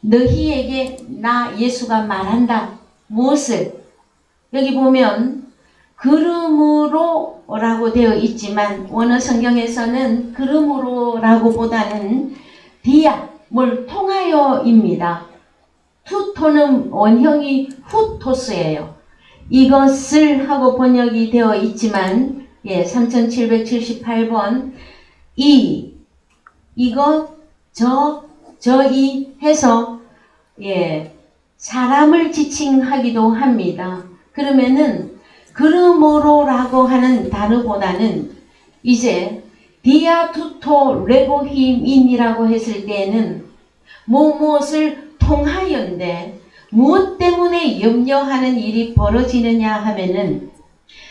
너희에게 나 예수가 말한다. 무엇을? 여기 보면 그러므로 라고 되어 있지만 원어 성경에서는 그러므로 보다는 디아, 뭘 통하여입니다. 투토는 원형이 후토스예요. 이것을 하고 번역이 되어 있지만 3778번 이것 저이 해서 사람을 지칭하기도 합니다. 그러면은 그러므로라고 하는 단어보다는 이제 디아투토 레고힘인이라고 했을 때에는 무엇을 통하여인데 무엇 때문에 염려하는 일이 벌어지느냐 하면은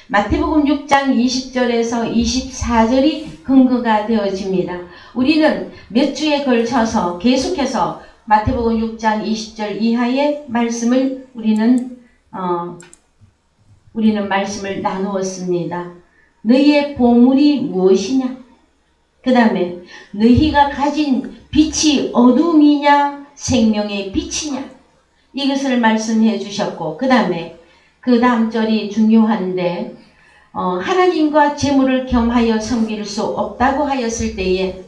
마태복음 6장 20절에서 24절이 근거가 되어집니다. 우리는 몇 주에 걸쳐서 계속해서 마태복음 6장 20절 이하의 말씀을 우리는 말씀을 나누었습니다. 너희의 보물이 무엇이냐? 그 다음에 너희가 가진 빛이 어둠이냐 생명의 빛이냐? 이것을 말씀해 주셨고 그 다음에 그 다음 절이 중요한데 하나님과 재물을 겸하여 섬길 수 없다고 하였을 때에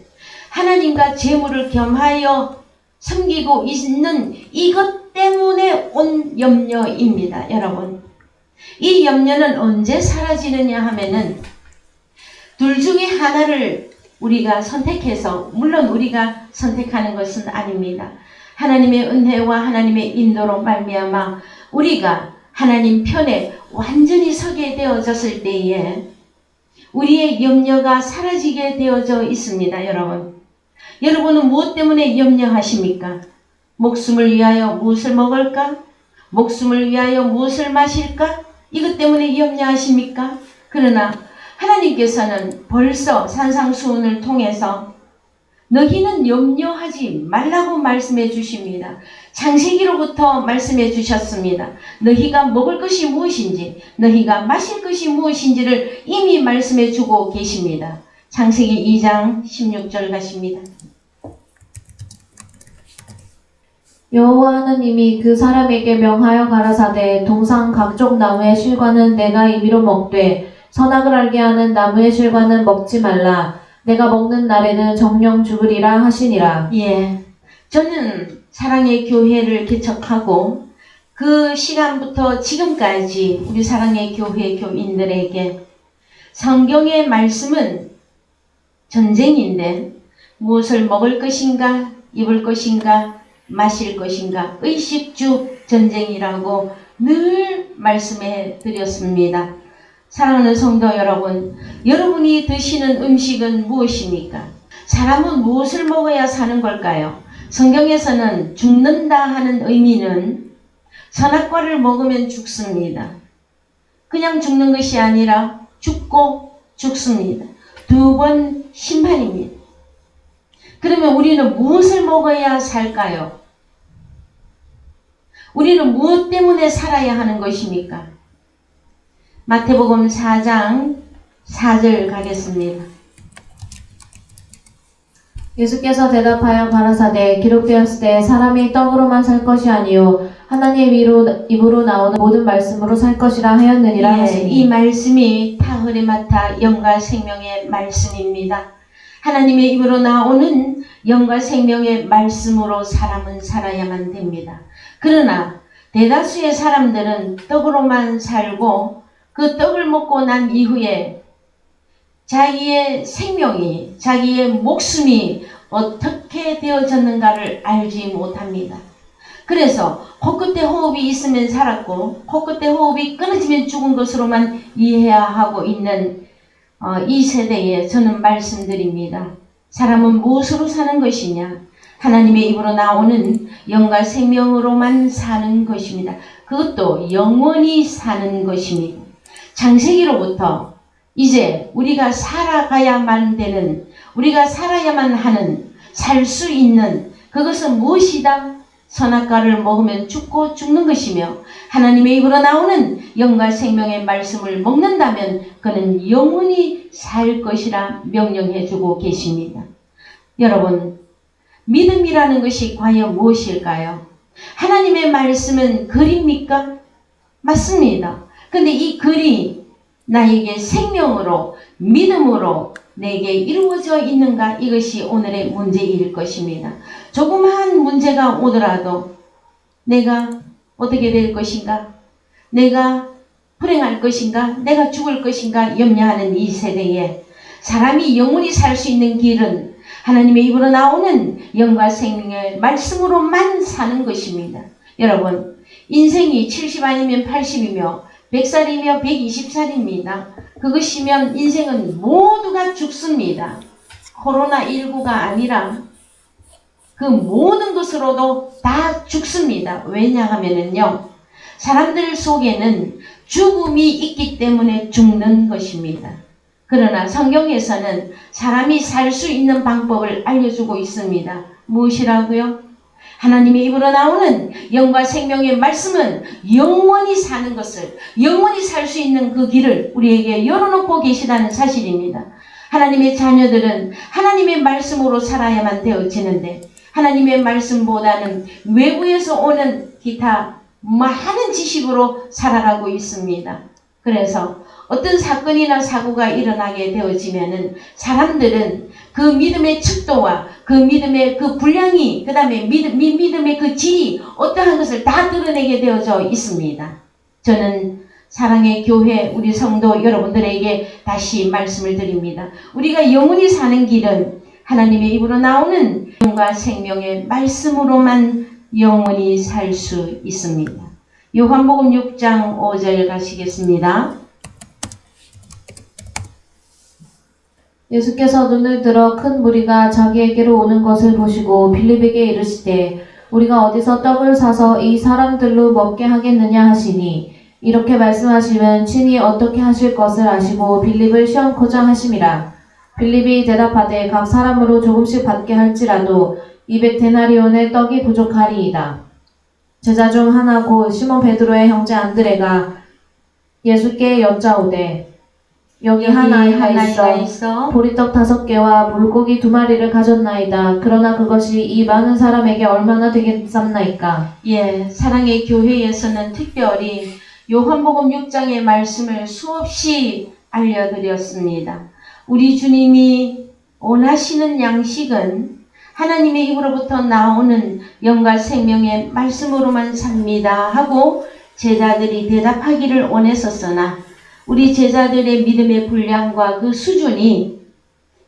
하나님과 재물을 겸하여 섬기고 있는 이것 때문에 온 염려입니다. 여러분, 이 염려는 언제 사라지느냐 하면은 둘 중에 하나를 우리가 선택해서, 물론 우리가 선택하는 것은 아닙니다. 하나님의 은혜와 하나님의 인도로 말미암아 우리가 하나님 편에 완전히 서게 되어졌을 때에 우리의 염려가 사라지게 되어져 있습니다. 여러분은 무엇 때문에 염려하십니까? 목숨을 위하여 무엇을 먹을까? 목숨을 위하여 무엇을 마실까? 이것 때문에 염려하십니까? 그러나 하나님께서는 벌써 산상수훈을 통해서 너희는 염려하지 말라고 말씀해 주십니다. 창세기로부터 말씀해 주셨습니다. 너희가 먹을 것이 무엇인지, 너희가 마실 것이 무엇인지를 이미 말씀해 주고 계십니다. 창세기 2장 16절 가십니다. 여호와 하나님이 그 사람에게 명하여 가라사대 동상 각종 나무의 실과는 내가 임의로 먹되 선악을 알게 하는 나무의 실과는 먹지 말라. 내가 먹는 날에는 정령 죽으리라 하시니라. 저는 사랑의 교회를 개척하고 그 시간부터 지금까지 우리 사랑의 교회 교인들에게 성경의 말씀은 전쟁인데 무엇을 먹을 것인가, 입을 것인가, 마실 것인가 의식주 전쟁이라고 늘 말씀해 드렸습니다. 사랑하는 성도 여러분, 여러분이 드시는 음식은 무엇입니까? 사람은 무엇을 먹어야 사는 걸까요? 성경에서는 죽는다 하는 의미는 선악과를 먹으면 죽습니다. 그냥 죽는 것이 아니라 죽고 죽습니다. 2번 심판입니다. 그러면 우리는 무엇을 먹어야 살까요? 우리는 무엇 때문에 살아야 하는 것입니까? 마태복음 4장 4절 가겠습니다. 예수께서 대답하여 가라사대 기록되었을 때 사람이 떡으로만 살 것이 아니요 하나님의 입으로 나오는 모든 말씀으로 살 것이라 하였느니라 하시니. 이 말씀이 타흐레마타 영과 생명의 말씀입니다. 하나님의 입으로 나오는 영과 생명의 말씀으로 사람은 살아야만 됩니다. 그러나 대다수의 사람들은 떡으로만 살고 그 떡을 먹고 난 이후에 자기의 생명이, 자기의 목숨이 어떻게 되어졌는가를 알지 못합니다. 그래서 코끝에 호흡이 있으면 살았고 코끝에 호흡이 끊어지면 죽은 것으로만 이해해야 하고 있는 이 세대에 저는 말씀드립니다. 사람은 무엇으로 사는 것이냐? 하나님의 입으로 나오는 영과 생명으로만 사는 것입니다. 그것도 영원히 사는 것입니다. 창세기로부터 이제 우리가 살아가야만 되는, 우리가 살아야만 하는, 살 수 있는 그것은 무엇이다? 선악과를 먹으면 죽고 죽는 것이며 하나님의 입으로 나오는 영과 생명의 말씀을 먹는다면 그는 영원히 살 것이라 명령해 주고 계십니다. 여러분, 믿음이라는 것이 과연 무엇일까요? 하나님의 말씀은 글입니까? 맞습니다. 근데 이 글이 나에게 생명으로, 믿음으로 내게 이루어져 있는가? 이것이 오늘의 문제일 것입니다. 조그마한 문제가 오더라도 내가 어떻게 될 것인가? 내가 불행할 것인가? 내가 죽을 것인가? 염려하는 이 세대에 사람이 영원히 살 수 있는 길은 하나님의 입으로 나오는 영과 생명의 말씀으로만 사는 것입니다. 여러분, 인생이 70 아니면 80이며 100살이며 120살입니다. 그것이면 인생은 모두가 죽습니다. 코로나19가 아니라 그 모든 것으로도 다 죽습니다. 왜냐하면요, 사람들 속에는 죽음이 있기 때문에 죽는 것입니다. 그러나 성경에서는 사람이 살 수 있는 방법을 알려주고 있습니다. 무엇이라고요? 하나님의 입으로 나오는 영과 생명의 말씀은 영원히 사는 것을, 영원히 살 수 있는 그 길을 우리에게 열어놓고 계시다는 사실입니다. 하나님의 자녀들은 하나님의 말씀으로 살아야만 되어지는데 하나님의 말씀보다는 외부에서 오는 기타 많은 지식으로 살아가고 있습니다. 그래서 어떤 사건이나 사고가 일어나게 되어지면은 사람들은 그 믿음의 척도와 그 믿음의 그 분량이, 그 다음에 믿음의 그 질이 어떠한 것을 다 드러내게 되어져 있습니다. 저는 사랑의 교회 우리 성도 여러분들에게 다시 말씀을 드립니다. 우리가 영원히 사는 길은 하나님의 입으로 나오는 영과 생명의 말씀으로만 영원히 살 수 있습니다. 요한복음 6장 5절 가시겠습니다. 예수께서 눈을 들어 큰 무리가 자기에게로 오는 것을 보시고 빌립에게 이르시되 우리가 어디서 떡을 사서 이 사람들로 먹게 하겠느냐 하시니 이렇게 말씀하시면 친히 어떻게 하실 것을 아시고 빌립을 시험코자 하심이라. 빌립이 대답하되 각 사람으로 조금씩 받게 할지라도 200데나리온의 떡이 부족하리이다. 제자 중 하나 곧 시몬 베드로의 형제 안드레가 예수께 여짜오되 여기 한 아이가 있어 보리떡 5개와 물고기 2마리를 가졌나이다. 그러나 그것이 이 많은 사람에게 얼마나 되겠삼나이까? 예, 사랑의 교회에서는 특별히 요한복음 6장의 말씀을 수없이 알려드렸습니다. 우리 주님이 원하시는 양식은 하나님의 입으로부터 나오는 영과 생명의 말씀으로만 삽니다 하고 제자들이 대답하기를 원했었으나 우리 제자들의 믿음의 분량과 그 수준이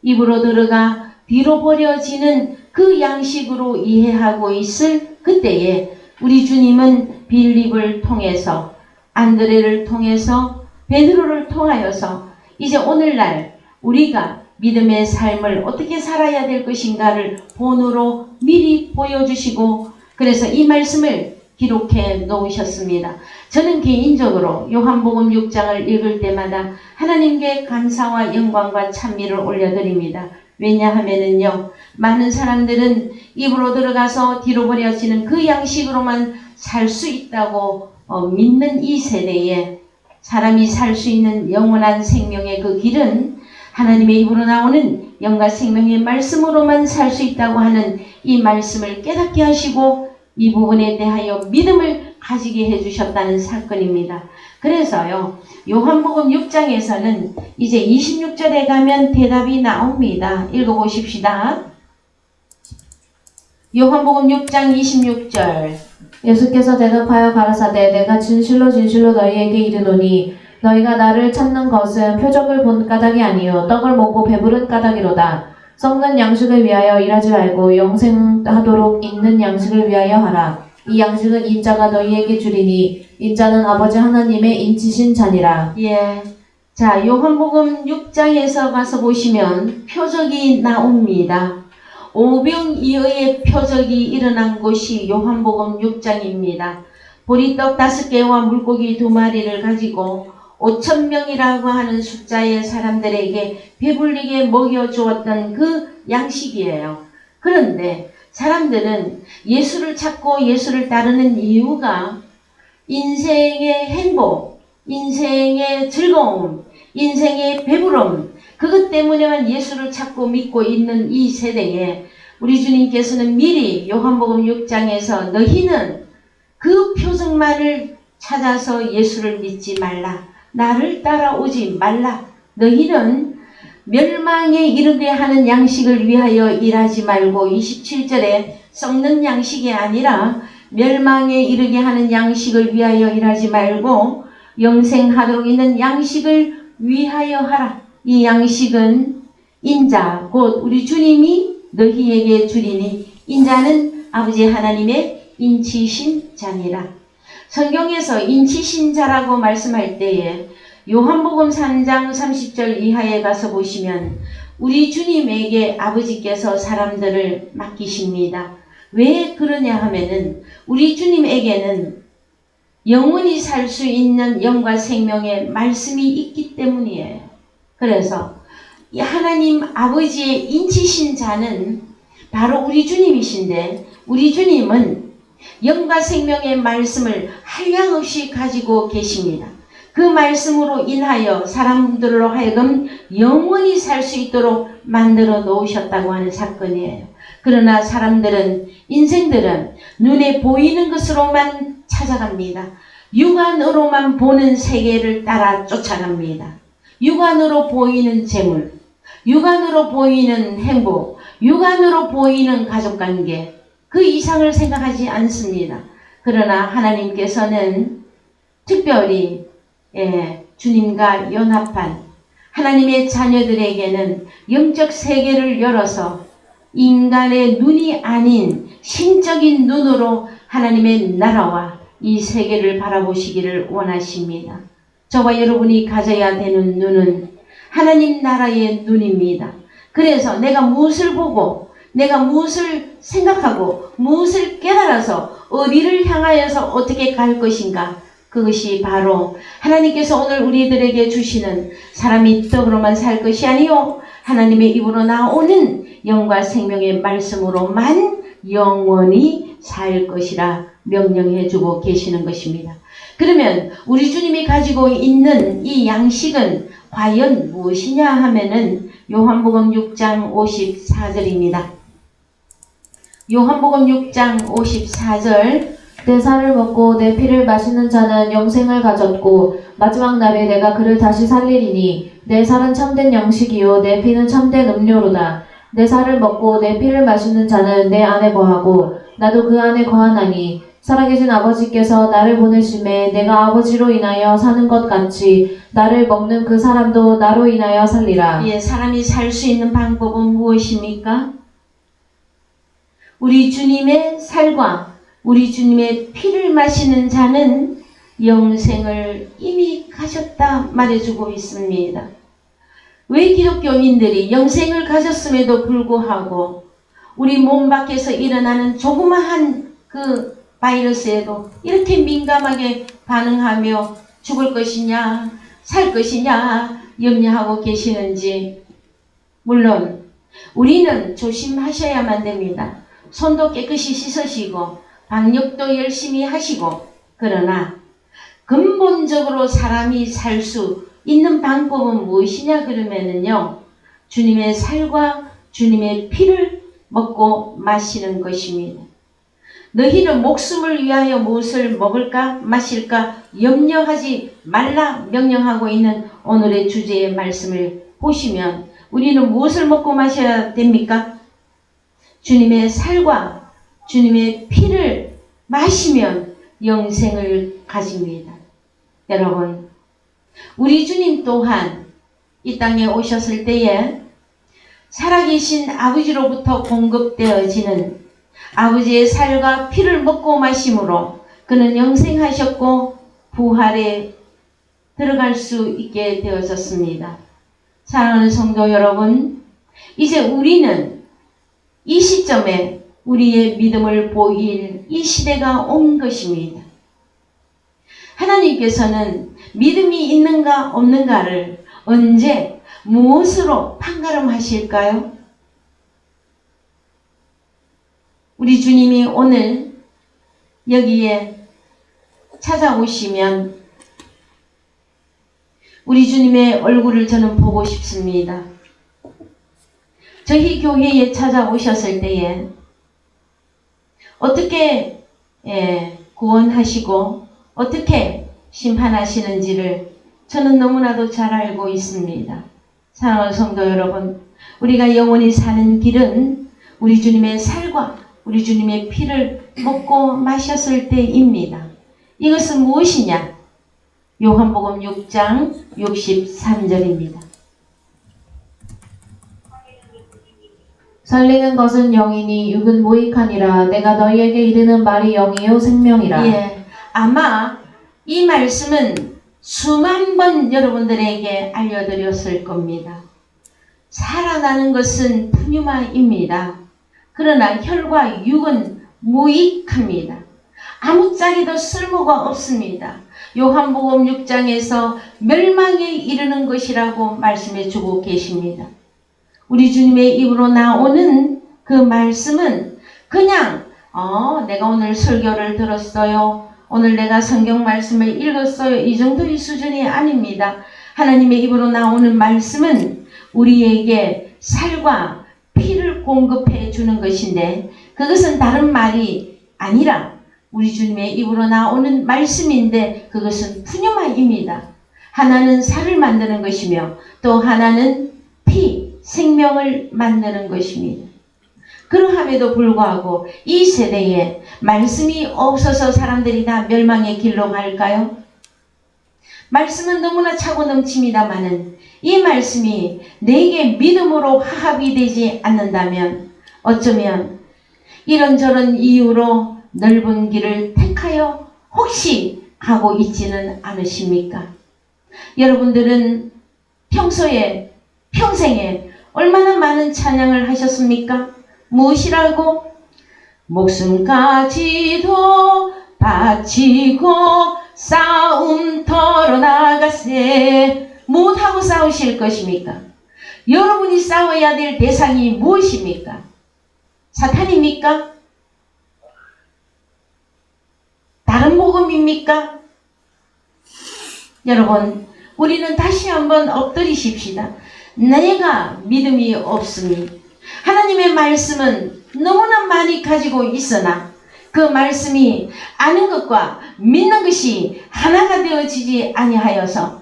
입으로 들어가 뒤로 버려지는 그 양식으로 이해하고 있을 그때에 우리 주님은 빌립을 통해서, 안드레를 통해서, 베드로를 통하여서 이제 오늘날 우리가 믿음의 삶을 어떻게 살아야 될 것인가를 본으로 미리 보여주시고 그래서 이 말씀을 기록해 놓으셨습니다. 저는 개인적으로 요한복음 6장을 읽을 때마다 하나님께 감사와 영광과 찬미를 올려드립니다. 왜냐하면은요, 많은 사람들은 입으로 들어가서 뒤로 버려지는 그 양식으로만 살 수 있다고 믿는 이 세대에 사람이 살 수 있는 영원한 생명의 그 길은 하나님의 입으로 나오는 영과 생명의 말씀으로만 살 수 있다고 하는 이 말씀을 깨닫게 하시고 이 부분에 대하여 믿음을 가지게 해주셨다는 사건입니다. 그래서요, 요한복음 6장에서는 이제 26절에 가면 대답이 나옵니다. 읽어보십시다. 요한복음 6장 26절. 예수께서 대답하여 가라사대 내가 진실로 진실로 너희에게 이르노니 너희가 나를 찾는 것은 표적을 본 까닭이 아니요 떡을 먹고 배부른 까닭이로다. 썩는 양식을 위하여 일하지 말고 영생하도록 있는 양식을 위하여 하라. 이 양식은 인자가 너희에게 주리니 인자는 아버지 하나님의 인치신 자니라. 예. 자, 요한복음 6장에서 가서 보시면 표적이 나옵니다. 오병이어의 표적이 일어난 곳이 요한복음 6장입니다. 보리떡 5개와 물고기 2마리를 가지고 5,000명이라고 하는 숫자의 사람들에게 배불리게 먹여주었던 그 양식이에요. 그런데 사람들은 예수를 찾고 예수를 따르는 이유가 인생의 행복, 인생의 즐거움, 인생의 배부름, 그것 때문에만 예수를 찾고 믿고 있는 이 세대에 우리 주님께서는 미리 요한복음 6장에서 너희는 그 표적만을 찾아서 예수를 믿지 말라. 나를 따라오지 말라. 너희는 멸망에 이르게 하는 양식을 위하여 일하지 말고 27절에 썩는 양식이 아니라 멸망에 이르게 하는 양식을 위하여 일하지 말고 영생하도록 있는 양식을 위하여 하라. 이 양식은 인자 곧 우리 주님이 너희에게 주리니 인자는 아버지 하나님의 인치신 자니라. 성경에서 인치신 자라고 말씀할 때에 요한복음 3장 30절 이하에 가서 보시면 우리 주님에게 아버지께서 사람들을 맡기십니다. 왜 그러냐 하면은 우리 주님에게는 영원히 살 수 있는 영과 생명의 말씀이 있기 때문이에요. 그래서 이 하나님 아버지의 인치신 자는 바로 우리 주님이신데 우리 주님은 영과 생명의 말씀을 한량없이 가지고 계십니다. 그 말씀으로 인하여 사람들로 하여금 영원히 살 수 있도록 만들어 놓으셨다고 하는 사건이에요. 그러나 사람들은 인생들은 눈에 보이는 것으로만 찾아갑니다. 육안으로만 보는 세계를 따라 쫓아갑니다. 육안으로 보이는 재물, 육안으로 보이는 행복, 육안으로 보이는 가족관계 그 이상을 생각하지 않습니다. 그러나 하나님께서는 특별히 주님과 연합한 하나님의 자녀들에게는 영적 세계를 열어서 인간의 눈이 아닌 신적인 눈으로 하나님의 나라와 이 세계를 바라보시기를 원하십니다. 저와 여러분이 가져야 되는 눈은 하나님 나라의 눈입니다. 그래서 내가 무엇을 보고 내가 무엇을 생각하고 무엇을 깨달아서 어디를 향하여서 어떻게 갈 것인가, 그것이 바로 하나님께서 오늘 우리들에게 주시는 사람이 떡으로만 살 것이 아니요 하나님의 입으로 나오는 영과 생명의 말씀으로만 영원히 살 것이라 명령해 주고 계시는 것입니다. 그러면 우리 주님이 가지고 있는 이 양식은 과연 무엇이냐 하면은 요한복음 6장 54절입니다. 요한복음 6장 54절 내 살을 먹고 내 피를 마시는 자는 영생을 가졌고 마지막 날에 내가 그를 다시 살리리니 내 살은 참된 양식이요 내 피는 참된 음료로다. 내 살을 먹고 내 피를 마시는 자는 내 안에 거하고 나도 그 안에 거하나니 살아계신 아버지께서 나를 보내심에 내가 아버지로 인하여 사는 것 같이 나를 먹는 그 사람도 나로 인하여 살리라. 예, 사람이 살 수 있는 방법은 무엇입니까? 우리 주님의 살과 우리 주님의 피를 마시는 자는 영생을 이미 가졌다 말해주고 있습니다. 왜 기독교인들이 영생을 가졌음에도 불구하고 우리 몸 밖에서 일어나는 조그마한 그 바이러스에도 이렇게 민감하게 반응하며 죽을 것이냐 살 것이냐 염려하고 계시는지. 물론 우리는 조심하셔야만 됩니다. 손도 깨끗이 씻으시고 방역도 열심히 하시고, 그러나 근본적으로 사람이 살 수 있는 방법은 무엇이냐 그러면은요, 주님의 살과 주님의 피를 먹고 마시는 것입니다. 너희는 목숨을 위하여 무엇을 먹을까 마실까 염려하지 말라 명령하고 있는 오늘의 주제의 말씀을 보시면 우리는 무엇을 먹고 마셔야 됩니까? 주님의 살과 주님의 피를 마시면 영생을 가집니다. 여러분, 우리 주님 또한 이 땅에 오셨을 때에 살아계신 아버지로부터 공급되어지는 아버지의 살과 피를 먹고 마심으로 그는 영생하셨고 부활에 들어갈 수 있게 되어졌습니다. 사랑하는 성도 여러분, 이제 우리는 이 시점에 우리의 믿음을 보일 이 시대가 온 것입니다. 하나님께서는 믿음이 있는가 없는가를 언제 무엇으로 판가름하실까요? 우리 주님이 오늘 여기에 찾아오시면 우리 주님의 얼굴을 저는 보고 싶습니다. 저희 교회에 찾아오셨을 때에 어떻게 구원하시고 어떻게 심판하시는지를 저는 너무나도 잘 알고 있습니다. 사랑하는 성도 여러분, 우리가 영원히 사는 길은 우리 주님의 살과 우리 주님의 피를 먹고 마셨을 때입니다. 이것은 무엇이냐? 요한복음 6장 63절입니다. 살리는 것은 영이니 육은 무익하니라. 내가 너희에게 이르는 말이 영이요 생명이라. 예, 아마 이 말씀은 수만 번 여러분들에게 알려드렸을 겁니다. 살아나는 것은 푸뉴마입니다. 그러나 혈과 육은 무익합니다. 아무짝에도 쓸모가 없습니다. 요한복음 6장에서 멸망에 이르는 것이라고 말씀해 주고 계십니다. 우리 주님의 입으로 나오는 그 말씀은 그냥 내가 오늘 설교를 들었어요. 오늘 내가 성경 말씀을 읽었어요. 이 정도의 수준이 아닙니다. 하나님의 입으로 나오는 말씀은 우리에게 살과 피를 공급해 주는 것인데 그것은 다른 말이 아니라 우리 주님의 입으로 나오는 말씀인데 그것은 푸뉴마입니다. 하나는 살을 만드는 것이며 또 하나는 피, 생명을 만드는 것입니다. 그러함에도 불구하고 이 세대에 말씀이 없어서 사람들이 다 멸망의 길로 갈까요? 말씀은 너무나 차고 넘칩니다마는 이 말씀이 내게 믿음으로 화합이 되지 않는다면 어쩌면 이런저런 이유로 넓은 길을 택하여 혹시 가고 있지는 않으십니까? 여러분들은 평생에 얼마나 많은 찬양을 하셨습니까? 무엇이라고? 목숨까지도 바치고 싸움터로 나가세. 무엇하고 싸우실 것입니까? 여러분이 싸워야 될 대상이 무엇입니까? 사탄입니까? 다른 복음입니까? 여러분, 우리는 다시 한번 엎드리십시다. 내가 믿음이 없으니 하나님의 말씀은 너무나 많이 가지고 있으나 그 말씀이 아는 것과 믿는 것이 하나가 되어지지 아니하여서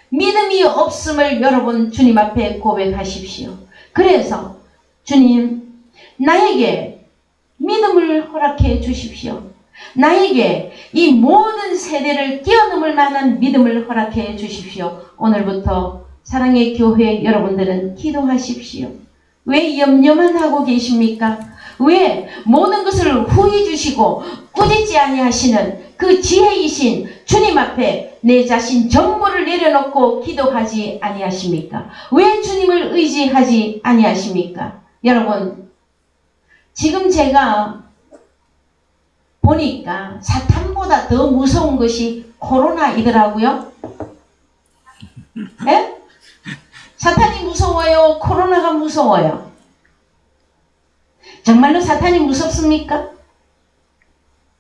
믿음이 없음을 여러분 주님 앞에 고백하십시오. 그래서 주님, 나에게 믿음을 허락해 주십시오. 나에게 이 모든 세대를 뛰어넘을 만한 믿음을 허락해 주십시오. 오늘부터 사랑의 교회 여러분들은 기도하십시오. 왜 염려만 하고 계십니까? 왜 모든 것을 후히 주시고 꾸짖지 아니하시는 그 지혜이신 주님 앞에 내 자신 전부를 내려놓고 기도하지 아니하십니까? 왜 주님을 의지하지 아니하십니까? 여러분, 지금 제가 보니까 사탄보다 더 무서운 것이 코로나이더라고요. 예? 사탄이 무서워요? 코로나가 무서워요? 정말로 사탄이 무섭습니까?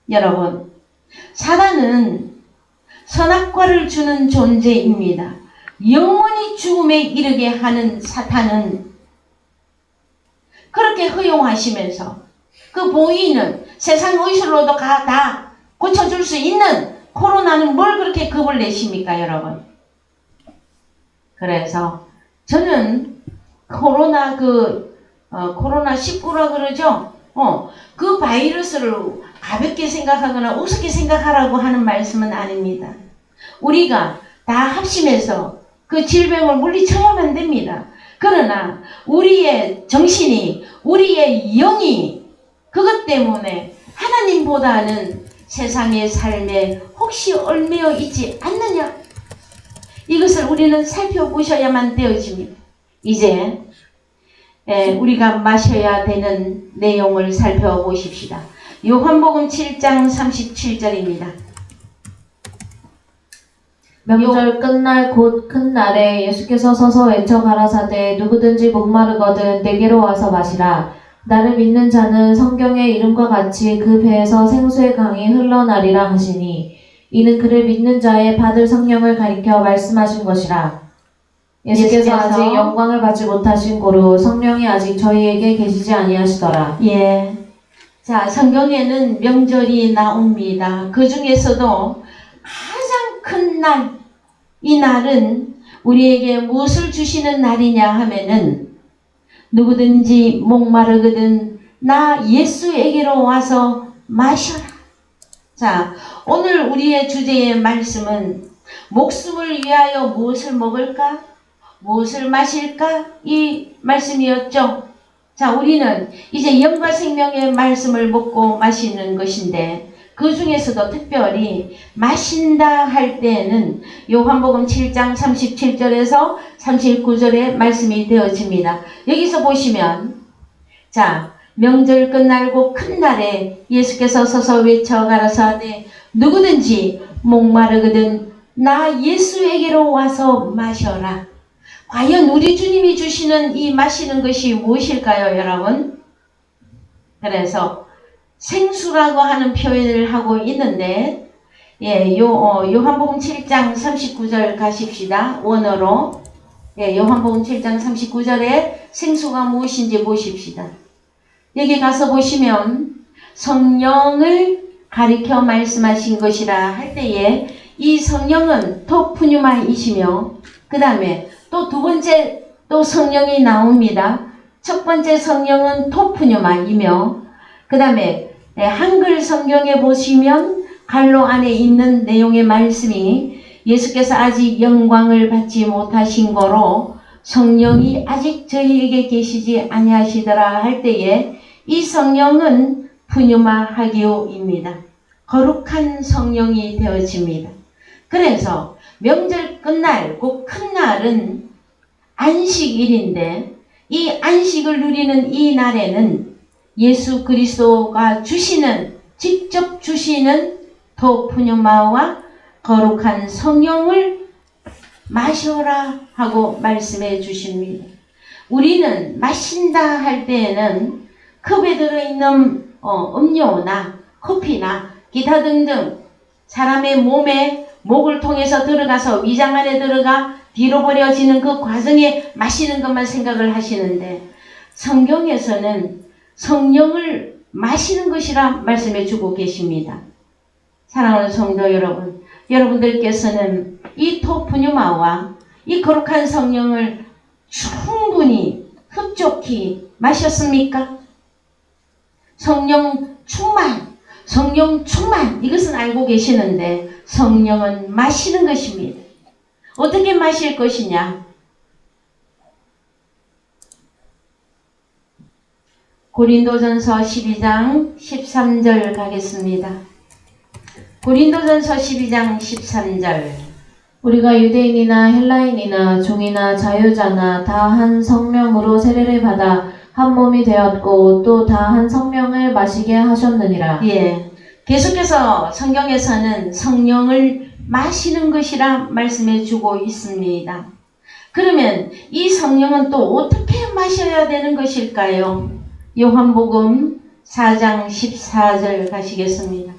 여러분, 사단은 선악과를 주는 존재입니다. 영원히 죽음에 이르게 하는 사탄은 그렇게 허용하시면서 그 보이는 세상 의술로도 다 고쳐줄 수 있는 코로나는 뭘 그렇게 겁을 내십니까, 여러분? 그래서 저는 코로나19라 그러죠? 그 바이러스를 가볍게 생각하거나 우습게 생각하라고 하는 말씀은 아닙니다. 우리가 다 합심해서 그 질병을 물리쳐야만 됩니다. 그러나 우리의 정신이, 우리의 영이 그것 때문에 하나님보다는 세상의 삶에 혹시 얽매여 있지 않느냐? 이것을 우리는 살펴보셔야만 되어집니다. 이제 우리가 마셔야 되는 내용을 살펴보십시다. 요한복음 7장 37절입니다. 명절 끝날 곧 큰 날에 예수께서 서서 외쳐 가라사대 누구든지 목마르거든 내게로 와서 마시라. 나를 믿는 자는 성경의 이름과 같이 그 배에서 생수의 강이 흘러나리라 하시니 이는 그를 믿는 자의 받을 성령을 가리켜 말씀하신 것이라. 예수께서 아직 영광을 받지 못하신 고로 성령이 아직 저희에게 계시지 아니하시더라. 예. 자, 성경에는 명절이 나옵니다. 그 중에서도 가장 큰 날, 이 날은 우리에게 무엇을 주시는 날이냐 하면은 누구든지 목마르거든 나 예수에게로 와서 마셔라. 자, 오늘 우리의 주제의 말씀은 목숨을 위하여 무엇을 먹을까? 무엇을 마실까? 이 말씀이었죠. 자, 우리는 이제 영과 생명의 말씀을 먹고 마시는 것인데 그 중에서도 특별히 마신다 할 때에는 요한복음 7장 37절에서 39절의 말씀이 되어집니다. 여기서 보시면 자, 명절 끝날고 큰 날에 예수께서 서서 외쳐 가라사대 누구든지 목마르거든 나 예수에게로 와서 마셔라. 과연 우리 주님이 주시는 이 마시는 것이 무엇일까요, 여러분? 그래서 생수라고 하는 표현을 하고 있는데, 예, 요한복음 7장 39절 가십시다. 원어로. 예, 요한복음 7장 39절에 생수가 무엇인지 보십시다. 여기 가서 보시면 성령을 가리켜 말씀하신 것이라 할 때에 이 성령은 토프뉴마이시며 그 다음에 또 두 번째 또 성령이 나옵니다. 첫 번째 성령은 토프뉴마이며 그 다음에 한글 성경에 보시면 갈로 안에 있는 내용의 말씀이 예수께서 아직 영광을 받지 못하신 거로 성령이 아직 저희에게 계시지 아니하시더라 할 때에 이 성령은 푸뉴마 하기오입니다. 거룩한 성령이 되어집니다. 그래서 명절 끝날 그 큰 날은 안식일인데 이 안식을 누리는 이 날에는 예수 그리스도가 주시는 직접 주시는 토푸뉴마와 거룩한 성령을 마셔라 하고 말씀해 주십니다. 우리는 마신다 할 때에는 컵에 들어있는 음료나 커피나 기타 등등 사람의 몸에 목을 통해서 들어가서 위장 안에 들어가 뒤로 버려지는 그 과정에 마시는 것만 생각을 하시는데 성경에서는 성령을 마시는 것이라 말씀해 주고 계십니다. 사랑하는 성도 여러분, 여러분들께서는 이 토푸뉴마와 이 거룩한 성령을 충분히 흡족히 마셨습니까? 성령 충만 이것은 알고 계시는데 성령은 마시는 것입니다. 어떻게 마실 것이냐? 고린도전서 12장 13절 가겠습니다. 고린도전서 12장 13절 우리가 유대인이나 헬라인이나 종이나 자유자나 다 한 성령으로 세례를 받아 한 몸이 되었고 또 다 한 성령을 마시게 하셨느니라. 예, 계속해서 성경에서는 성령을 마시는 것이라 말씀해 주고 있습니다. 그러면 이 성령은 또 어떻게 마셔야 되는 것일까요? 요한복음 4장 14절 가시겠습니다.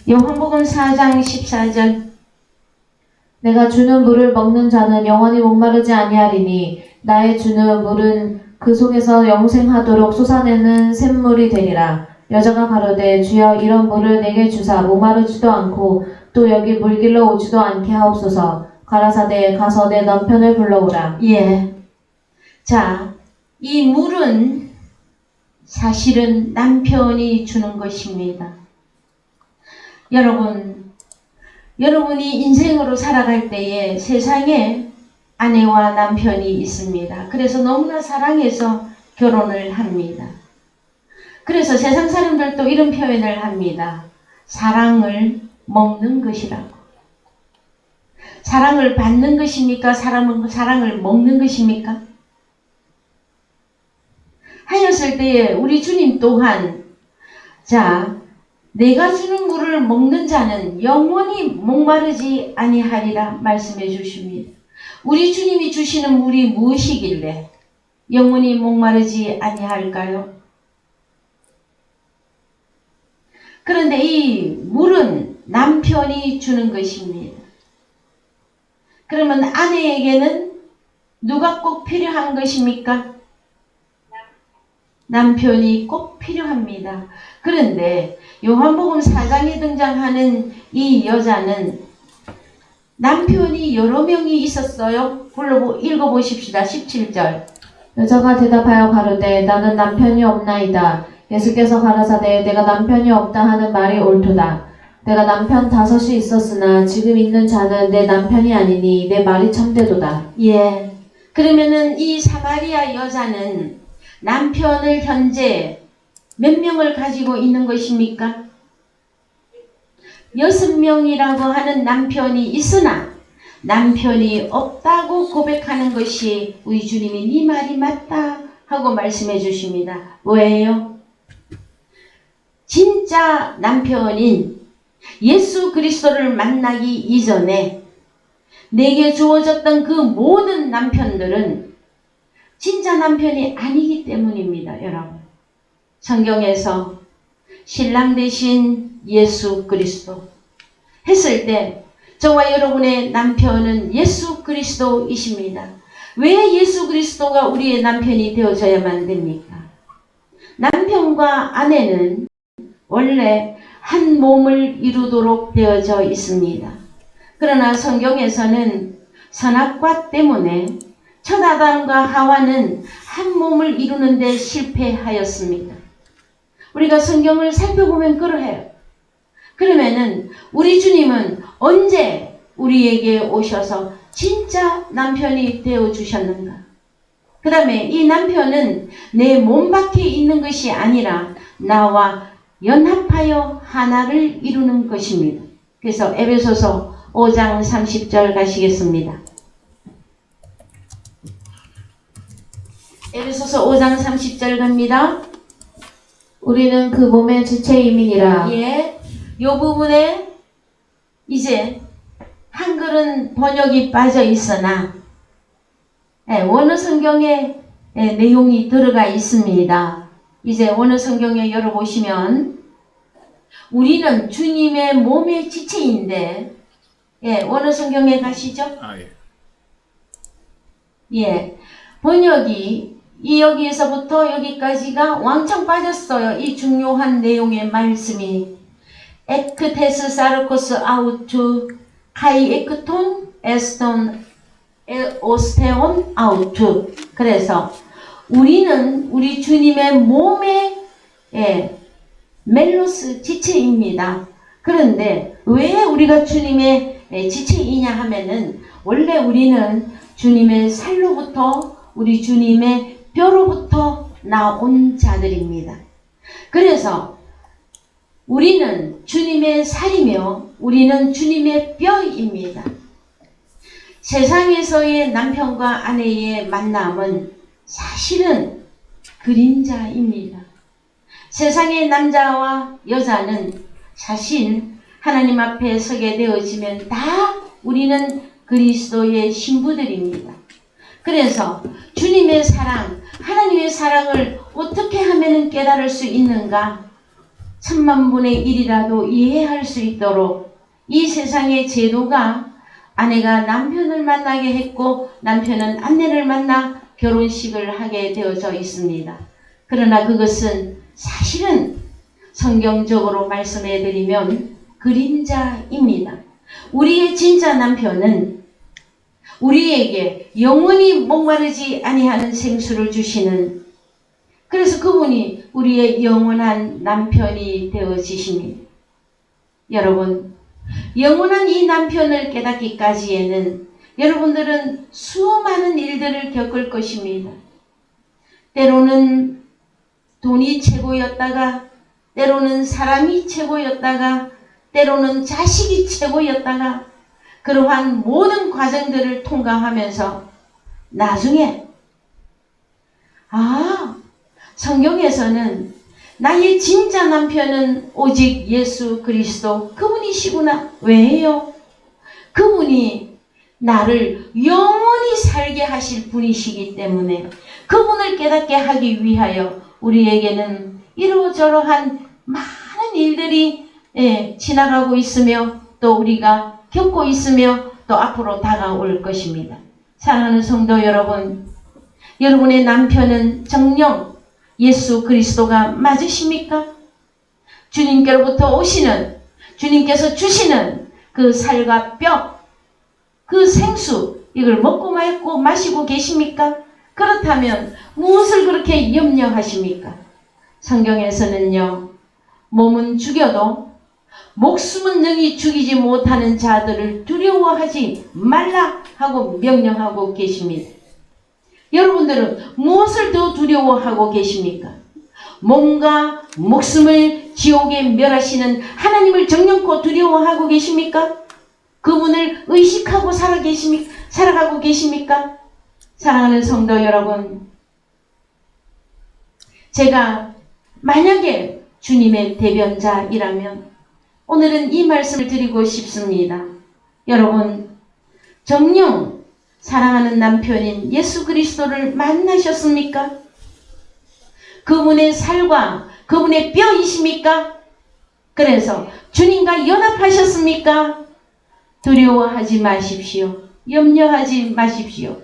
요한복음 4장 14절 내가 주는 물을 먹는 자는 영원히 목마르지 아니하리니 나의 주는 물은 그 속에서 영생하도록 솟아내는 샘물이 되리라. 여자가 가로되 주여 이런 물을 내게 주사 목마르지도 않고 또 여기 물길로 오지도 않게 하옵소서. 가라사대 가서 내 남편을 불러오라. 예. 자, 이 물은 사실은 남편이 주는 것입니다. 여러분이 인생으로 살아갈 때에 세상에 아내와 남편이 있습니다. 그래서 너무나 사랑해서 결혼을 합니다. 그래서 세상 사람들도 이런 표현을 합니다. 사랑을 먹는 것이라고. 사랑을 받는 것입니까? 사랑을 먹는 것입니까? 하였을 때에 우리 주님 또한 자, 내가 주는 물을 먹는 자는 영원히 목마르지 아니하리라 말씀해 주십니다. 우리 주님이 주시는 물이 무엇이길래 영원히 목마르지 아니할까요? 그런데 이 물은 남편이 주는 것입니다. 그러면 아내에게는 누가 꼭 필요한 것입니까? 남편이 꼭 필요합니다. 그런데 요한복음 4장에 등장하는 이 여자는 남편이 여러 명이 있었어요. 읽어보십시다. 17절. 여자가 대답하여 가로되 나는 남편이 없나이다. 예수께서 가라사대 내가 남편이 없다 하는 말이 옳도다. 내가 남편 5이 있었으나 지금 있는 자는 내 남편이 아니니 내 말이 참되도다. 예. 그러면은 이 사마리아 여자는 남편을 현재 몇 명을 가지고 있는 것입니까? 6명이라고 하는 남편이 있으나 남편이 없다고 고백하는 것이 우리 주님이 네 말이 맞다 하고 말씀해 주십니다. 왜요? 진짜 남편인 예수 그리스도를 만나기 이전에 내게 주어졌던 그 모든 남편들은 진짜 남편이 아니기 때문입니다. 여러분, 성경에서 신랑 되신 예수 그리스도 했을 때 저와 여러분의 남편은 예수 그리스도이십니다. 왜 예수 그리스도가 우리의 남편이 되어져야만 됩니까? 남편과 아내는 원래 한 몸을 이루도록 되어져 있습니다. 그러나 성경에서는 선악과 때문에 첫 아담과 하와는 한 몸을 이루는 데 실패하였습니다. 우리가 성경을 살펴보면 그러해요. 그러면은 우리 주님은 언제 우리에게 오셔서 진짜 남편이 되어 주셨는가? 그 다음에 이 남편은 내 몸 밖에 있는 것이 아니라 나와 연합하여 하나를 이루는 것입니다. 그래서 에베소서 5장 30절 가시겠습니다. 에베소서 5장 30절 갑니다. 우리는 그 몸의 지체임이니라. 예, 요 부분에 이제 한글은 번역이 빠져 있으나 원어 성경에 내용이 들어가 있습니다. 이제 원어 성경에 열어보시면 우리는 주님의 몸의 지체인데 원어 성경에 가시죠. 예, 번역이 여기에서부터 여기까지가 왕창 빠졌어요. 이 중요한 내용의 말씀이 에크테스 사르코스 아우투 카이 에크톤 에스톤 오스테온 아우투. 그래서 우리는 우리 주님의 몸의 멜로스 지체입니다. 그런데 왜 우리가 주님의 지체이냐 하면은 원래 우리는 주님의 살로부터 우리 주님의 뼈로부터 나온 자들입니다. 그래서 우리는 주님의 살이며 우리는 주님의 뼈입니다. 세상에서의 남편과 아내의 만남은 사실은 그림자입니다. 세상의 남자와 여자는 사실 하나님 앞에 서게 되어지면 다 우리는 그리스도의 신부들입니다. 그래서 주님의 사랑, 하나님의 사랑을 어떻게 하면 깨달을 수 있는가? 10,000분의 1이라도 이해할 수 있도록 이 세상의 제도가 아내가 남편을 만나게 했고 남편은 아내를 만나 결혼식을 하게 되어져 있습니다. 그러나 그것은 사실은 성경적으로 말씀해 드리면 그림자입니다. 우리의 진짜 남편은 우리에게 영원히 목마르지 아니하는 생수를 주시는, 그래서 그분이 우리의 영원한 남편이 되어지십니다. 여러분, 영원한 이 남편을 깨닫기까지에는 여러분들은 수많은 일들을 겪을 것입니다. 때로는 돈이 최고였다가, 때로는 사람이 최고였다가, 때로는 자식이 최고였다가, 그러한 모든 과정들을 통과하면서 나중에 성경에서는 나의 진짜 남편은 오직 예수 그리스도 그분이시구나. 왜요? 그분이 나를 영원히 살게 하실 분이시기 때문에 그분을 깨닫게 하기 위하여 우리에게는 이러저러한 많은 일들이 지나가고 있으며 또 우리가 겪고 있으며 또 앞으로 다가올 것입니다. 사랑하는 성도 여러분, 여러분의 남편은 정녕 예수 그리스도가 맞으십니까? 주님께로부터 오시는, 주님께서 주시는 그 살과 뼈, 그 생수, 이걸 먹고 마시고 계십니까? 그렇다면 무엇을 그렇게 염려하십니까? 성경에서는요, 몸은 죽여도 목숨은 능히 죽이지 못하는 자들을 두려워하지 말라 하고 명령하고 계십니다. 여러분들은 무엇을 더 두려워하고 계십니까? 몸과 목숨을 지옥에 멸하시는 하나님을 정령코 두려워하고 계십니까? 그분을 의식하고 살아가고 계십니까? 사랑하는 성도 여러분, 제가 만약에 주님의 대변자이라면 오늘은 이 말씀을 드리고 싶습니다. 여러분, 정녕 사랑하는 남편인 예수 그리스도를 만나셨습니까? 그분의 살과 그분의 뼈이십니까? 그래서 주님과 연합하셨습니까? 두려워하지 마십시오. 염려하지 마십시오.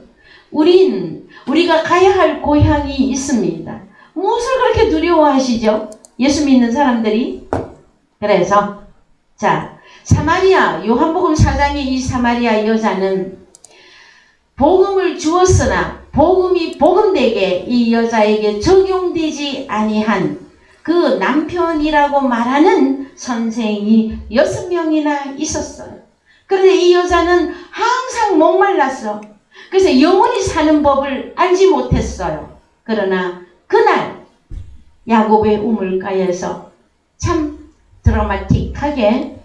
우리가 가야 할 고향이 있습니다. 무엇을 그렇게 두려워하시죠? 예수 믿는 사람들이? 그래서 사마리아, 요한복음 4장의 이 사마리아 여자는 복음을 주었으나 복음이 복음되게 이 여자에게 적용되지 아니한 그 남편이라고 말하는 선생이 6명이나 있었어요. 그런데 이 여자는 항상 목말랐어. 그래서 영원히 사는 법을 알지 못했어요. 그러나 그날 야곱의 우물가에서 참 드라마틱하게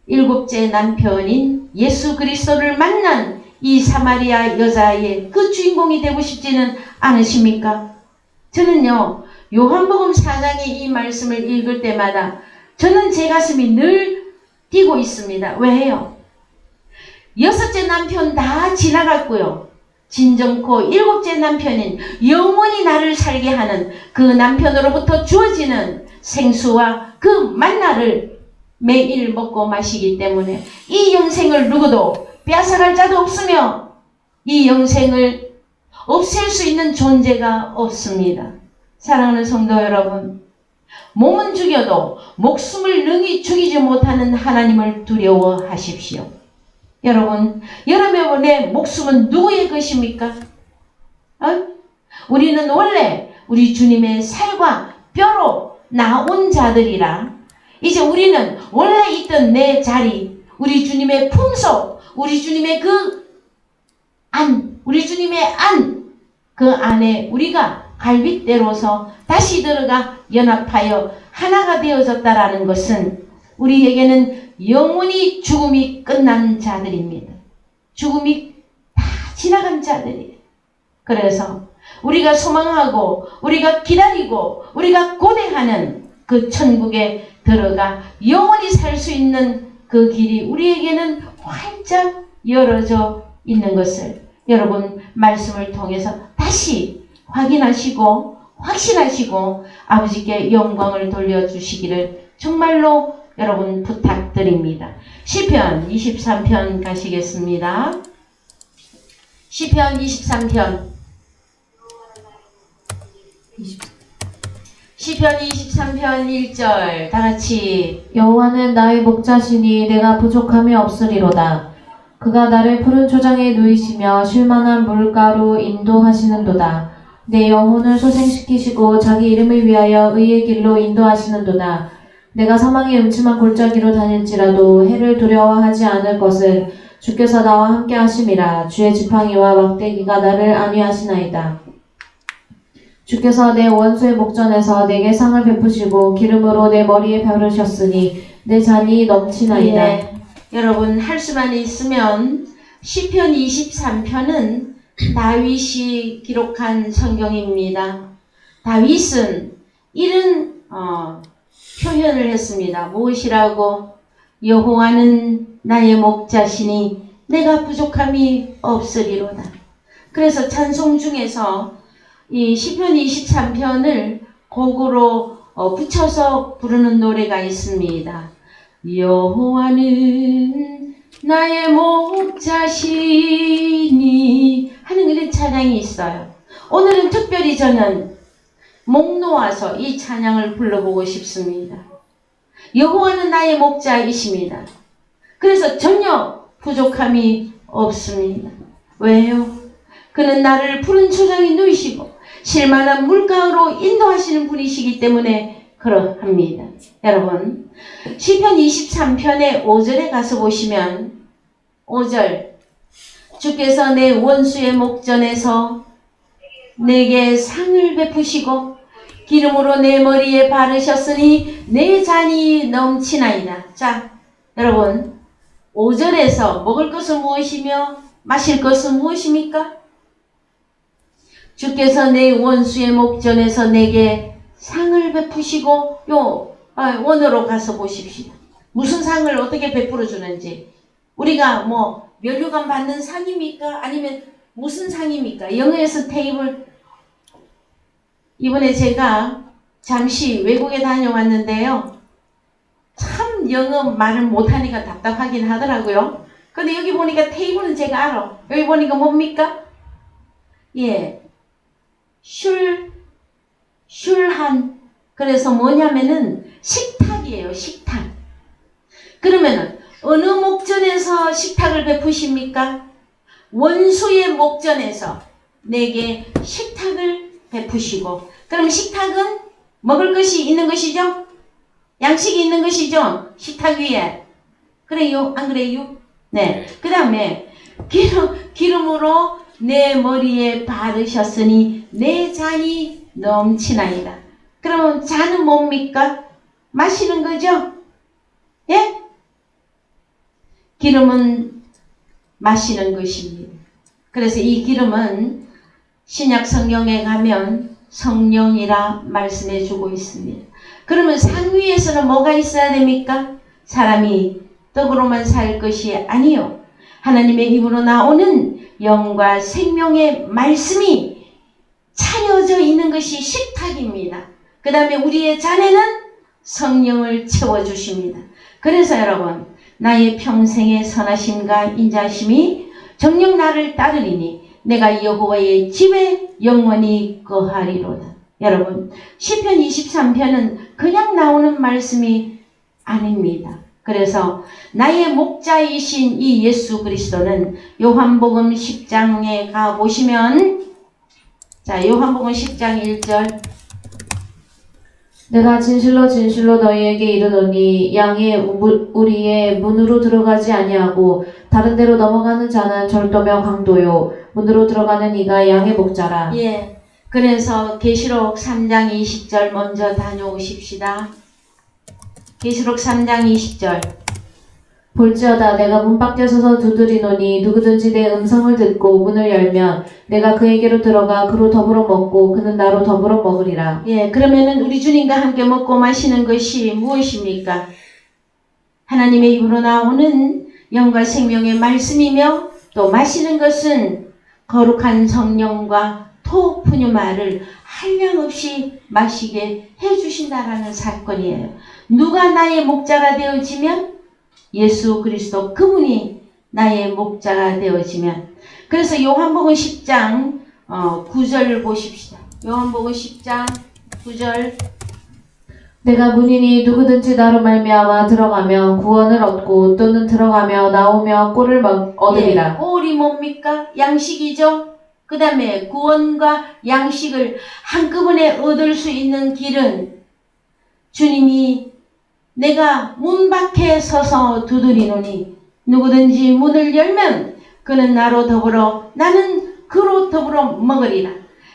7째 남편인 예수 그리스도를 만난 이 사마리아 여자의 그 주인공이 되고 싶지는 않으십니까? 저는요, 요한복음 4장의 이 말씀을 읽을 때마다 저는 제 가슴이 늘 뛰고 있습니다. 왜요? 6째 남편 다 지나갔고요. 진정코 7째 남편인 영원히 나를 살게 하는 그 남편으로부터 주어지는 생수와 그 만나를 매일 먹고 마시기 때문에 이 영생을 누구도 빼앗아갈 자도 없으며 이 영생을 없앨 수 있는 존재가 없습니다. 사랑하는 성도 여러분, 몸은 죽여도 목숨을 능히 죽이지 못하는 하나님을 두려워하십시오. 여러분, 여러분의 목숨은 누구의 것입니까? 우리는 원래 우리 주님의 살과 뼈로 나온 자들이라 이제 우리는 원래 있던 내 자리, 우리 주님의 품속, 우리 주님의 그 안에 우리가 갈빗대로서 다시 들어가 연합하여 하나가 되어졌다라는 것은 우리에게는 영원히 죽음이 끝난 자들입니다. 죽음이 다 지나간 자들이에요. 그래서 우리가 소망하고 우리가 기다리고 우리가 고대하는 그 천국에 들어가 영원히 살 수 있는 그 길이 우리에게는 활짝 열어져 있는 것을 여러분 말씀을 통해서 다시 확인하시고 확신하시고 아버지께 영광을 돌려주시기를 정말로 여러분 부탁드립니다. 시편 23편 가시겠습니다. 시편 23편 시편 23편 1절 다같이 여호와는 나의 목자시니 내가 부족함이 없으리로다. 그가 나를 푸른 초장에 누이시며 쉴만한 물가로 인도하시는도다. 내 영혼을 소생시키시고 자기 이름을 위하여 의의 길로 인도하시는도다. 내가 사망의 음침한 골짜기로 다닐지라도 해를 두려워하지 않을 것은 주께서 나와 함께 하심이라. 주의 지팡이와 막대기가 나를 안위하시나이다. 주께서 내 원수의 목전에서 내게 상을 베푸시고 기름으로 내 머리에 바르셨으니 내 잔이 넘치나이다. 예, 여러분 할 수만 있으면 시편 23편은 다윗이 기록한 성경입니다. 다윗은 이런 표현을 했습니다. 무엇이라고? 여호와는 나의 목자시니 내가 부족함이 없으리로다. 그래서 찬송 중에서 이 시편 23편을 곡으로 붙여서 부르는 노래가 있습니다. 여호와는 나의 목자시니 하는 이런 찬양이 있어요. 오늘은 특별히 저는 목 놓아서 이 찬양을 불러보고 싶습니다. 여호와는 나의 목자이십니다. 그래서 전혀 부족함이 없습니다. 왜요? 그는 나를 푸른 초장에 누이시고 실만한 물가로 인도하시는 분이시기 때문에 그러합니다. 여러분, 시편 23편의 5절에 가서 보시면 5절, 주께서 내 원수의 목전에서 내게 상을 베푸시고 기름으로 내 머리에 바르셨으니 내 잔이 넘치나이다. 자, 여러분, 5절에서 먹을 것은 무엇이며 마실 것은 무엇입니까? 주께서 내 원수의 목전에서 내게 상을 베푸시고, 원으로 가서 보십시오. 무슨 상을 어떻게 베풀어 주는지. 우리가 뭐 면류관 받는 상입니까? 아니면 무슨 상입니까? 영어에서 테이블. 이번에 제가 잠시 외국에 다녀왔는데요. 참 영어 말을 못하니까 답답하긴 하더라고요. 근데 여기 보니까 테이블은 제가 알아. 여기 보니까 뭡니까? 예. 슐한. 그래서 뭐냐면은 식탁이에요. 식탁. 그러면은 어느 목전에서 식탁을 베푸십니까? 원수의 목전에서 내게 식탁을 베푸시고. 그럼 식탁은 먹을 것이 있는 것이죠? 양식이 있는 것이죠? 식탁 위에. 그래요? 안 그래요? 네. 그 다음에 기름으로 내 머리에 바르셨으니 내 잔이 넘치나이다. 그러면 잔은 뭡니까? 마시는 거죠? 예? 기름은 마시는 것입니다. 그래서 이 기름은 신약 성경에 가면 성령이라 말씀해 주고 있습니다. 그러면 상 위에서는 뭐가 있어야 됩니까? 사람이 떡으로만 살 것이 아니요. 하나님의 입으로 나오는 영과 생명의 말씀이 차려져 있는 것이 식탁입니다. 그 다음에 우리의 잔에는 성령을 채워주십니다. 그래서 여러분, 나의 평생의 선하심과 인자심이 정녕 나를 따르리니 내가 여호와의 집에 영원히 거하리로다. 여러분, 시편 23편은 그냥 나오는 말씀이 아닙니다. 그래서 나의 목자이신 이 예수 그리스도는 요한복음 10장에 가보시면, 자, 요한복음 10장 1절, 내가 진실로 진실로 너희에게 이르노니 양의 우리의 문으로 들어가지 아니하고 다른 데로 넘어가는 자는 절도며 강도요 문으로 들어가는 이가 양의 목자라. 예. 그래서 계시록 3장 20절 먼저 다녀오십시다. 계시록 3장 20절. 볼지어다 내가 문 밖에 서서 두드리노니 누구든지 내 음성을 듣고 문을 열면 내가 그에게로 들어가 그로 더불어 먹고 그는 나로 더불어 먹으리라. 예, 그러면은 우리 주님과 함께 먹고 마시는 것이 무엇입니까? 하나님의 입으로 나오는 영과 생명의 말씀이며, 또 마시는 것은 거룩한 성령과 토푸뉴마를 한량없이 마시게 해주신다라는 사건이에요. 누가 나의 목자가 되어지면? 예수 그리스도 그분이 나의 목자가 되어지면. 그래서 요한복음 10장 9절을 보십시다. 요한복음 10장 9절. 내가 문이니 누구든지 나로 말미암아 들어가면 구원을 얻고 또는 들어가며 나오며 꼴을 얻으리라. 예, 꼴이 뭡니까? 양식이죠. 그 다음에 구원과 양식을 한꺼번에 얻을 수 있는 길은 주님이 내가 문 밖에 서서 두드리노니 누구든지 문을 열면 그는 나로 더불어 나는 그로 더불어 먹으리라.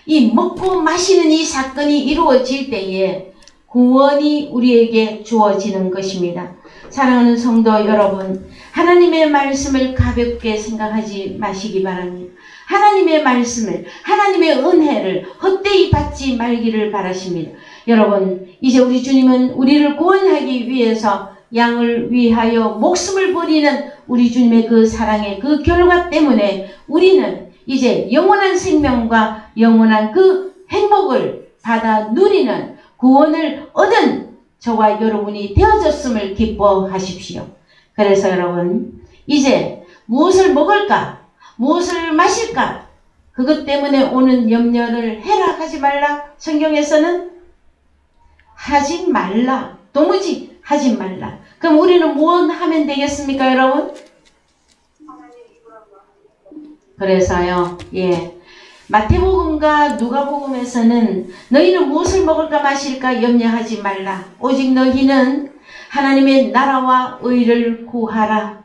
이 먹고 마시는 이 사건이 이루어질 때에 구원이 우리에게 주어지는 것입니다. 사랑하는 성도 여러분, 하나님의 말씀을 가볍게 생각하지 마시기 바랍니다. 하나님의 말씀을, 하나님의 은혜를 헛되이 받지 말기를 바라십니다. 여러분, 이제 우리 주님은 우리를 구원하기 위해서 양을 위하여 목숨을 버리는 우리 주님의 그 사랑의 그 결과 때문에 우리는 이제 영원한 생명과 영원한 그 행복을 받아 누리는 구원을 얻은 저와 여러분이 되어졌음을 기뻐하십시오. 그래서 여러분, 이제 무엇을 먹을까? 무엇을 마실까? 그것 때문에 오는 염려를 해라 하지 말라. 성경에서는 하지 말라. 도무지 하지 말라. 그럼 우리는 무엇 하면 되겠습니까, 여러분? 그래서요, 마태복음과 누가복음에서는 너희는 무엇을 먹을까 마실까 염려하지 말라. 오직 너희는 하나님의 나라와 의를 구하라.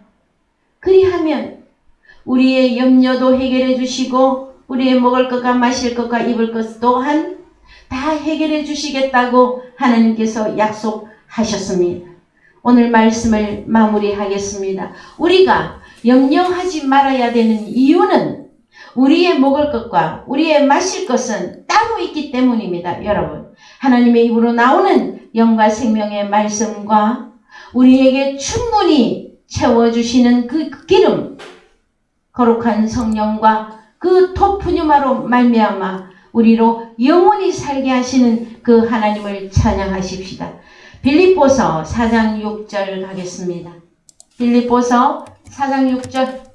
그리하면 우리의 염려도 해결해 주시고 우리의 먹을 것과 마실 것과 입을 것 또한 다 해결해 주시겠다고 하나님께서 약속하셨습니다. 오늘 말씀을 마무리하겠습니다. 우리가 염려하지 말아야 되는 이유는 우리의 먹을 것과 우리의 마실 것은 따로 있기 때문입니다. 여러분, 하나님의 입으로 나오는 영과 생명의 말씀과 우리에게 충분히 채워주시는 그 기름, 거룩한 성령과 그 토프뉴마로 말미암아 우리로 영원히 살게 하시는 그 하나님을 찬양하십시다. 빌립보서 4장 6절 가겠습니다. 빌립보서 4장 6절.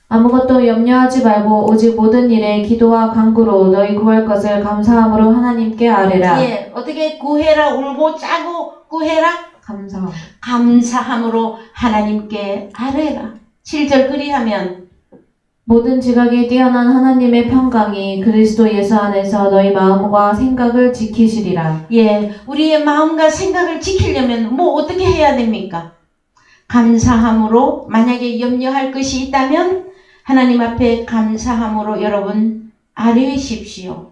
아무것도 염려하지 말고 오직 모든 일에 기도와 간구로 너희 구할 것을 감사함으로 하나님께 아뢰라. 어떻게 구해라? 울고 짜고 구해라? 감사함으로 하나님께 아뢰라. 7절 그리하면 모든 지각이 뛰어난 하나님의 평강이 그리스도 예수 안에서 너희 마음과 생각을 지키시리라. 우리의 마음과 생각을 지키려면 뭐 어떻게 해야 됩니까? 감사함으로, 만약에 염려할 것이 있다면 하나님 앞에 감사함으로 여러분 아뢰십시오.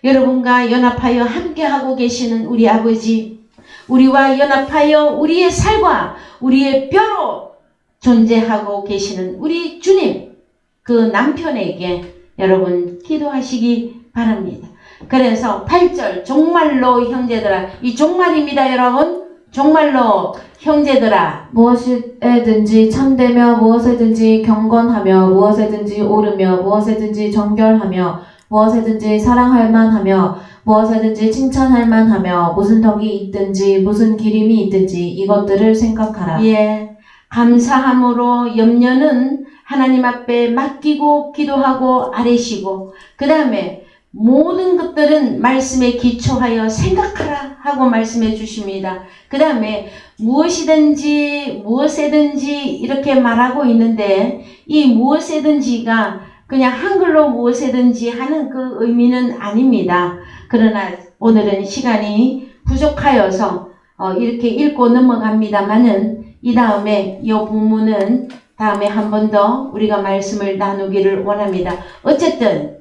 여러분과 연합하여 함께하고 계시는 우리 아버지, 우리와 연합하여 우리의 살과 우리의 뼈로 존재하고 계시는 우리 주님, 그 남편에게 여러분 기도하시기 바랍니다. 그래서 8절, 종말로 형제들아, 이 종말입니다. 여러분, 종말로 형제들아, 무엇에든지 참되며 무엇에든지 경건하며 무엇에든지 옳으며 무엇에든지 정결하며 무엇에든지 사랑할 만하며 무엇에든지 칭찬할 만하며 무슨 덕이 있든지 무슨 기림이 있든지 이것들을 생각하라. 감사함으로 염려는 하나님 앞에 맡기고 기도하고 아뢰시고, 그 다음에 모든 것들은 말씀에 기초하여 생각하라 하고 말씀해 주십니다. 그 다음에 무엇이든지 무엇에든지 이렇게 말하고 있는데, 이 무엇에든지가 그냥 한글로 무엇에든지 하는 그 의미는 아닙니다. 그러나 오늘은 시간이 부족하여서 이렇게 읽고 넘어갑니다만은, 이 다음에 이 본문은 다음에 한 번 더 우리가 말씀을 나누기를 원합니다. 어쨌든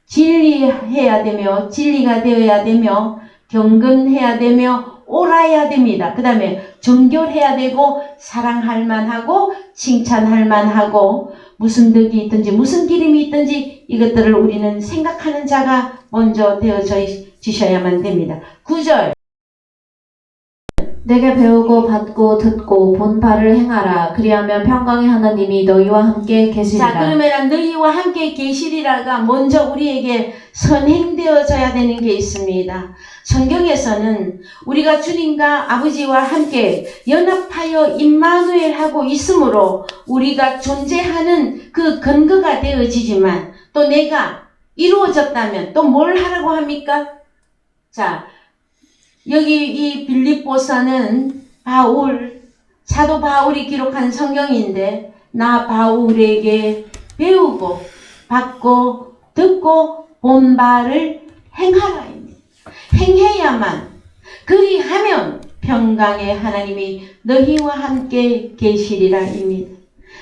진리해야 되며, 진리가 되어야 되며, 경건해야 되며, 옳아야 됩니다. 그 다음에 정결해야 되고, 사랑할 만하고, 칭찬할 만하고, 무슨 덕이 있든지 무슨 기림이 있든지 이것들을 우리는 생각하는 자가 먼저 되어지셔야만 됩니다. 9절. 내게 배우고 받고 듣고 본 바를 행하라. 그리하면 평강의 하나님이 너희와 함께 계시리라. 자, 그러면 너희와 함께 계시리라가 먼저 우리에게 선행되어져야 되는 게 있습니다. 성경에서는 우리가 주님과 아버지와 함께 연합하여 임마누엘하고 있으므로 우리가 존재하는 그 근거가 되어지지만, 또 내가 이루어졌다면 또 뭘 하라고 합니까? 자, 여기 이 빌립보서는 사도 바울이 기록한 성경인데, 나 바울에게 배우고 받고 듣고 본 바를 행하라입니다. 행해야만, 그리하면 평강의 하나님이 너희와 함께 계시리라입니다.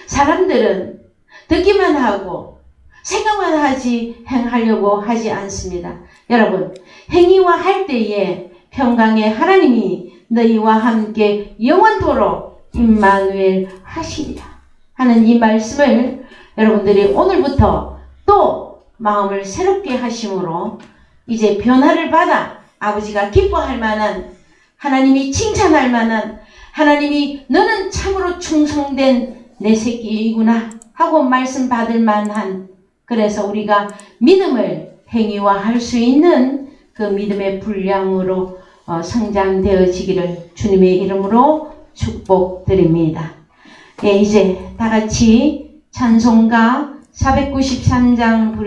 사람들은 듣기만 하고 생각만 하지 행하려고 하지 않습니다. 여러분, 행위와 할 때에 평강의 하나님이 너희와 함께 영원토록 임마누엘 하시리라 하는 이 말씀을 여러분들이 오늘부터 또 마음을 새롭게 하심으로 이제 변화를 받아 아버지가 기뻐할 만한, 하나님이 칭찬할 만한, 하나님이 너는 참으로 충성된 내 새끼이구나 하고 말씀 받을 만한, 그래서 우리가 믿음을 행위화할 수 있는 그 믿음의 분량으로 성장되어지기를 주님의 이름으로 축복드립니다. 예, 이제 다 같이 찬송가 493장 부르시